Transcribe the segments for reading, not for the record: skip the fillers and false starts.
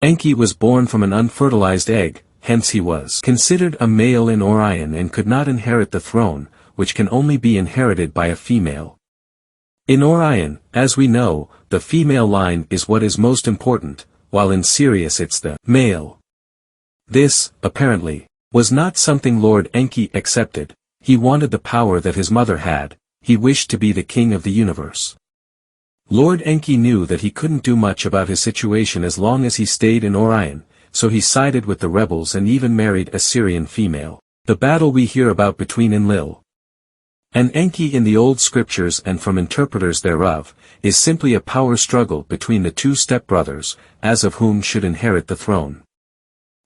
Enki was born from an unfertilized egg, hence he was considered a male in Orion and could not inherit the throne, which can only be inherited by a female. In Orion, as we know, the female line is what is most important, while in Sirius it's the male. This, apparently, was not something Lord Enki accepted. He wanted the power that his mother had. He wished to be the king of the universe. Lord Enki knew that he couldn't do much about his situation as long as he stayed in Orion, so he sided with the rebels and even married a Syrian female. The battle we hear about between Enlil and Enki in the old scriptures and from interpreters thereof, is simply a power struggle between the two stepbrothers, as of whom should inherit the throne.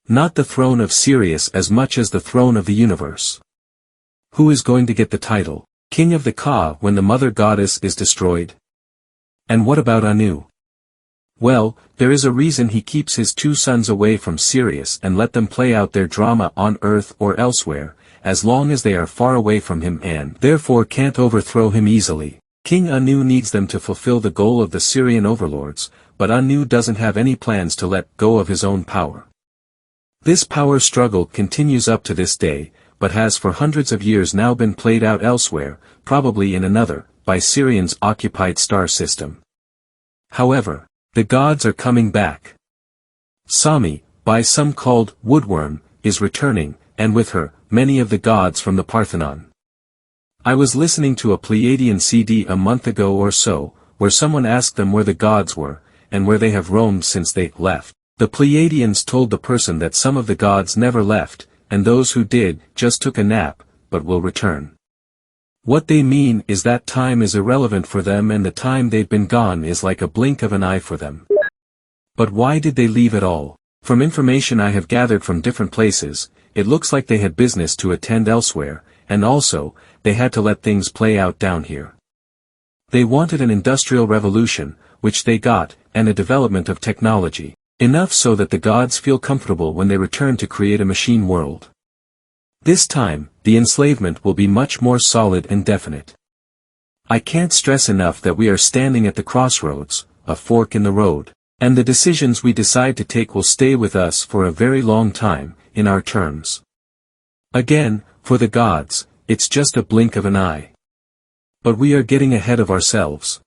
Not the throne of Sirius as much as the throne of the universe. Who is going to get the title, King of the Ka, when the mother goddess is destroyed? And what about Anu? Well, there is a reason he keeps his two sons away from Sirius and let them play out their drama on Earth or elsewhere, as long as they are far away from him and therefore can't overthrow him easily. King Anu needs them to fulfill the goal of the Syrian overlords, but Anu doesn't have any plans to let go of his own power. This power struggle continues up to this day, but has for hundreds of years now been played out elsewhere, probably in another, by Syrians occupied star system. However, the gods are coming back. Sami, by some called Woodworm, is returning, and with her, many of the gods from the Parthenon. I was listening to a Pleiadian CD a month ago or so, where someone asked them where the gods were, and where they have roamed since they left. The Pleiadians told the person that some of the gods never left, and those who did, just took a nap, but will return. What they mean is that time is irrelevant for them and the time they've been gone is like a blink of an eye for them. But why did they leave at all? From information I have gathered from different places, it looks like they had business to attend elsewhere, and also, they had to let things play out down here. They wanted an industrial revolution, which they got, and a development of technology, enough so that the gods feel comfortable when they return to create a machine world. This time, the enslavement will be much more solid and definite. I can't stress enough that we are standing at the crossroads, a fork in the road, and the decisions we decide to take will stay with us for a very long time, in our terms. Again, for the gods, it's just a blink of an eye. But we are getting ahead of ourselves.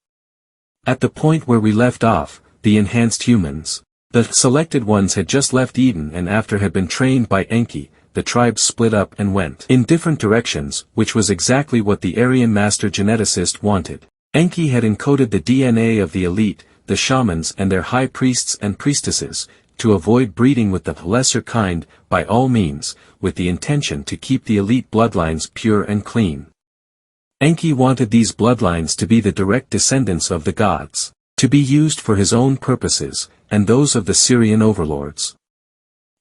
At the point where we left off, the enhanced humans, the selected ones had just left Eden and after had been trained by Enki, the tribes split up and went in different directions, which was exactly what the Aryan master geneticist wanted. Enki had encoded the DNA of the elite, the shamans and their high priests and priestesses, to avoid breeding with the lesser kind, by all means, with the intention to keep the elite bloodlines pure and clean. Enki wanted these bloodlines to be the direct descendants of the gods, to be used for his own purposes, and those of the Syrian overlords.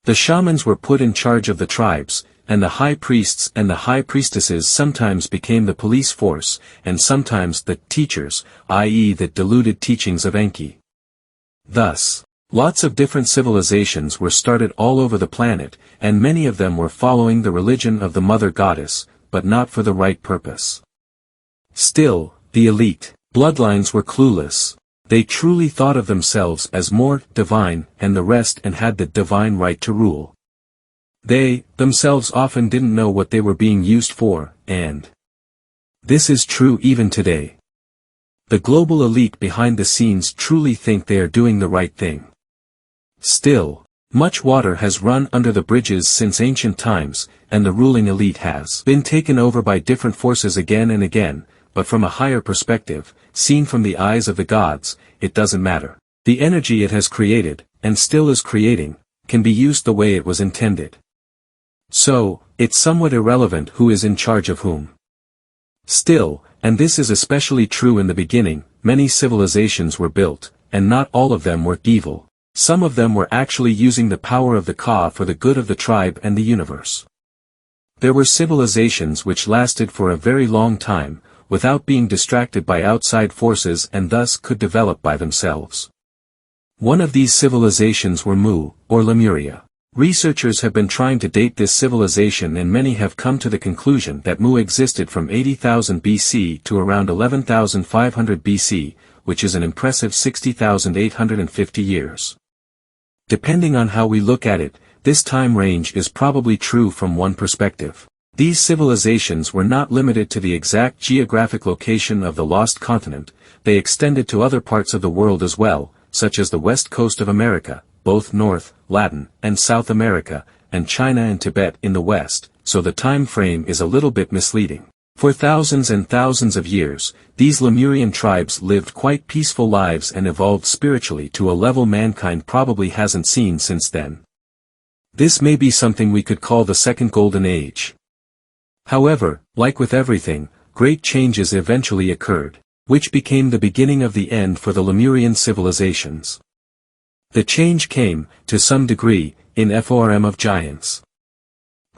The shamans were put in charge of the tribes, and the high priests and the high priestesses sometimes became the police force, and sometimes the teachers, i.e. the diluted teachings of Enki. Thus, lots of different civilizations were started all over the planet, and many of them were following the religion of the mother goddess, but not for the right purpose. Still, the elite bloodlines were clueless. They truly thought of themselves as more divine and the rest and had the divine right to rule. They, themselves often didn't know what they were being used for, and this is true even today. The global elite behind the scenes truly think they are doing the right thing. Still, much water has run under the bridges since ancient times, and the ruling elite has been taken over by different forces again and again, but from a higher perspective, seen from the eyes of the gods, it doesn't matter. The energy it has created, and still is creating, can be used the way it was intended. So, it's somewhat irrelevant who is in charge of whom. Still, and this is especially true in the beginning, many civilizations were built, and not all of them were evil. Some of them were actually using the power of the Ka for the good of the tribe and the universe. There were civilizations which lasted for a very long time, without being distracted by outside forces and thus could develop by themselves. One of these civilizations were Mu, or Lemuria. Researchers have been trying to date this civilization and many have come to the conclusion that Mu existed from 80,000 BC to around 11,500 BC, which is an impressive 60,850 years. Depending on how we look at it, this time range is probably true from one perspective. These civilizations were not limited to the exact geographic location of the lost continent, they extended to other parts of the world as well, such as the west coast of America, both North, Latin, and South America, and China and Tibet in the west, so the time frame is a little bit misleading. For thousands and thousands of years, these Lemurian tribes lived quite peaceful lives and evolved spiritually to a level mankind probably hasn't seen since then. This may be something we could call the Second Golden Age. However, like with everything, great changes eventually occurred, which became the beginning of the end for the Lemurian civilizations. The change came, to some degree, in form of giants.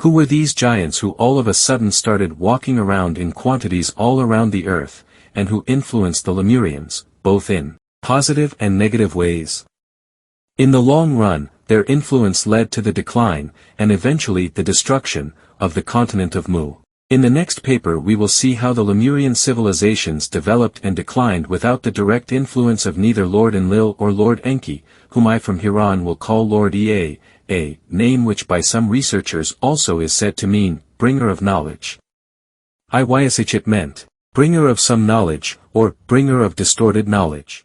Who were these giants who all of a sudden started walking around in quantities all around the earth, and who influenced the Lemurians, both in positive and negative ways? In the long run, their influence led to the decline, and eventually the destruction, of the continent of Mu. In the next paper we will see how the Lemurian civilizations developed and declined without the direct influence of neither Lord Enlil or Lord Enki, whom I from here on will call Lord Ea, a name which by some researchers also is said to mean, bringer of knowledge. It meant, bringer of some knowledge, or bringer of distorted knowledge.